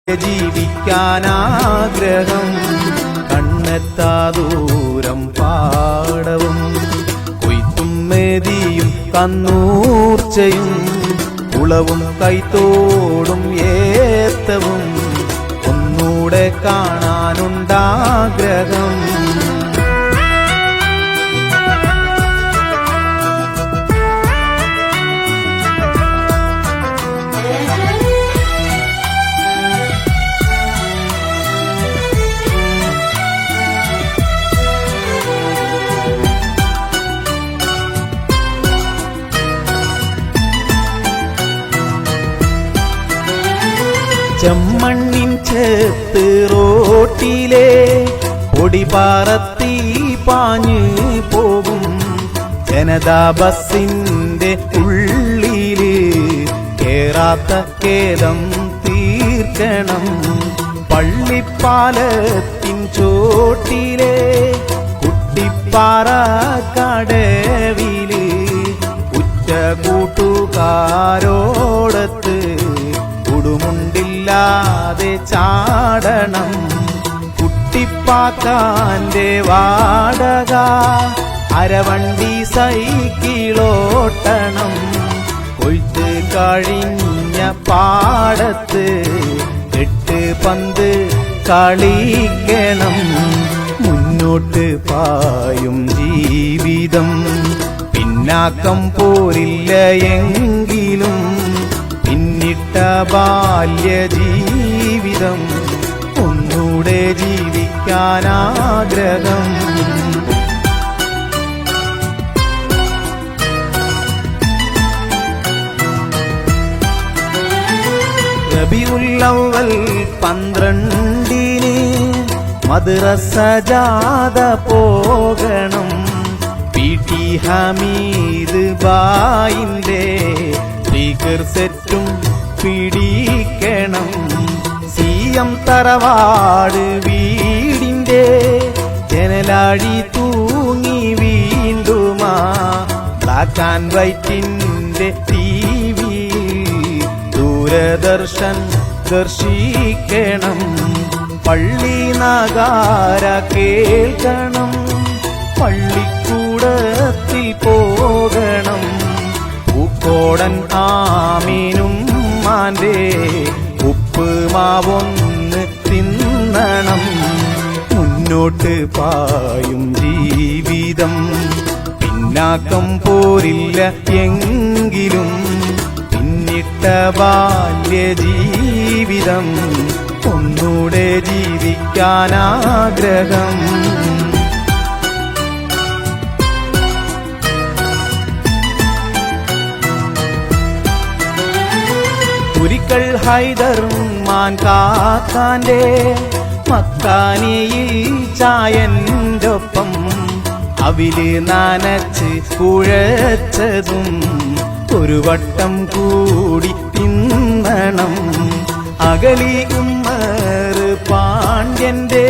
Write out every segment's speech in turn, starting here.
ജീവിക്കാനാഗ്രഹം കണ്ണെത്താ ദൂരം പാടവും കൊയ്ത്തും മെതിയും കന്നൂർച്ചയും ഉളവും കൈത്തോടും ഏത്തവും ഒന്നൂടെ കാണാനുണ്ടാഗ്രഹം. ചെമ്മണ്ണിൻ ചേത്ത് റോട്ടിലെ പൊടി പാറത്തി പാഞ്ഞ് പോകും ജനതാ ബസിന്റെ ഉള്ളില് കേറാത്ത ഖേദം തീർക്കണം. പള്ളിപ്പാലത്തിൻ ചോട്ടിലെ കുട്ടിപ്പാറ കടവില് ഉച്ച കൂട്ടുകാരോടത്ത് കുടുമുണ്ടില്ലാതെ ചാടണം. കുട്ടിപ്പാക്കാന്റെ വാടക അരവണ്ടി സൈക്കിളോട്ടണം. കൊയ്ത്ത് കഴിഞ്ഞ പാടത്ത് 8 പന്ത് കളിക്കണം. മുന്നോട്ട് പായും ജീവിതം പിന്നാക്കം പോരില്ല എങ്കിലും പിന്നിട്ട ബാല്യ ജീവിതം ഒന്നൂടെ ജീവിക്കാനാഗ്രഹം. റബീഉൽ അവ്വൽ 12 മദ്രസ ജാഥ പോകണം. PT ഹമീദ് ബായിന്റെ സ്പീക്കർ സെറ്റും പിടിക്കണം. CM തറവാട് വീടിന്റെ ജനലാഴി തൂങ്ങി വീണ്ടുമാ ബ്ലാക്ക് ആൻഡ് വൈറ്റിന്റെ TV ദൂരദർശൻ ദർശിക്കണം. പള്ളി നഗാര കേൾക്കണം. പള്ളിക്കൂടത്തിൽ പോകണം. പൂക്കോടൻ ആമീനും മാന്റെ ഉപ്പ് മാവൊന്ന് തിന്നണം. മുന്നോട്ട് പായും ജീവിതം പിന്നാക്കം പോരില്ല എങ്കിലും പിന്നിട്ട ബാല്യ ജീവിതം ഒന്നൂടെ ജീവിക്കാനാഗ്രഹം. ഒരിക്കൽ ഹൈദർ മാൻ കാക്കാന്റെ മക്കാനിയിൽ ചായൻ്റൊപ്പം അവില് നനച്ച് കുഴച്ചതും ഒരു വട്ടം കൂടി തിന്നണം. അകലി ഉമ്മർ പാണ്ഡ്യന്റെ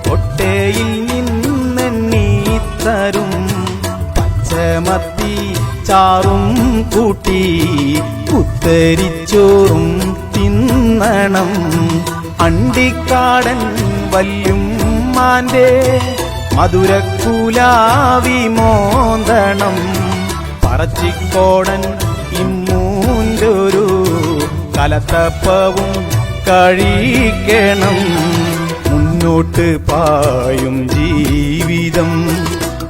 കൊട്ടയിൽ നിന്നെണ്ണീത്തരും പച്ചമത്തി ചാറും കൂട്ടി കുത്തരിച്ചോറും തിന്നണം. അണ്ടിക്കാടൻ വല്യുമ്മാന്റെ മധുരക്കുലാവി മോന്തണം. പറച്ചിക്കോടൻ ഇമ്മൂൻ്റൊരു കലത്തപ്പവും കഴിക്കണം. മുന്നോട്ട് പായും ജീവിതം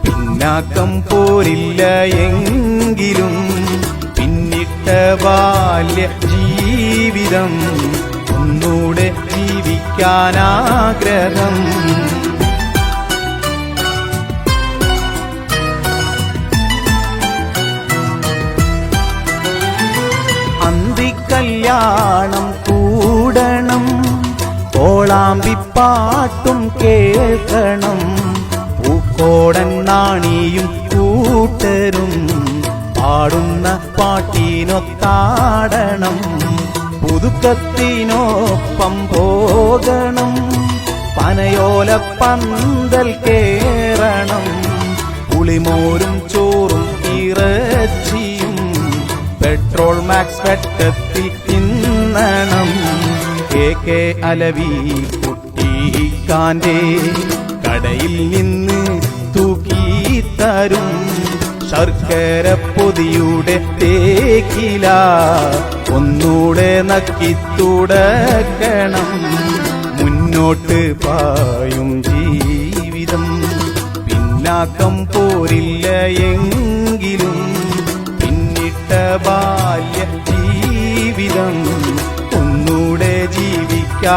പിന്നാക്കം പോരില്ല എങ്കിലും പിന്നിട്ട ബാല്യ ജീവിതം ഒന്നൂടെ ജീവിക്കാനാഗ്രഹം. അന്തിക്കല്യാണം കൂടണം. കോളാമ്പിപ്പാട്ടും കേൾക്കണം. പൂക്കോടൻ നാണിയും കൂട്ടരും പാടുന്ന പാട്ടിനൊത്താടണം. പുതുക്കത്തിനൊപ്പം പോകണം. പനയോല പന്തൽ കേറണം. പുളിമോരും ചോറും ഇറച്ചിയും പെട്രോൾ മാക്സ് വെട്ടത്തിൽ തിന്നണം. കെ അലവി കുട്ടിക്കാന്റെ കടയിൽ നിന്ന് തൂക്കിത്തരും ശർക്കര പൊതിയുടെ തേക്കില ഒന്നൂടെ നക്കിത്തുടക്കണം. മുന്നോട്ട് പായും ജീവിതം പിന്നാക്കം പോരില്ല എങ്കിലും പിന്നിട്ട ബാല്യ ജീവിതം ഒന്നൂടെ ജീവിക്കാനാഗ്രഹം.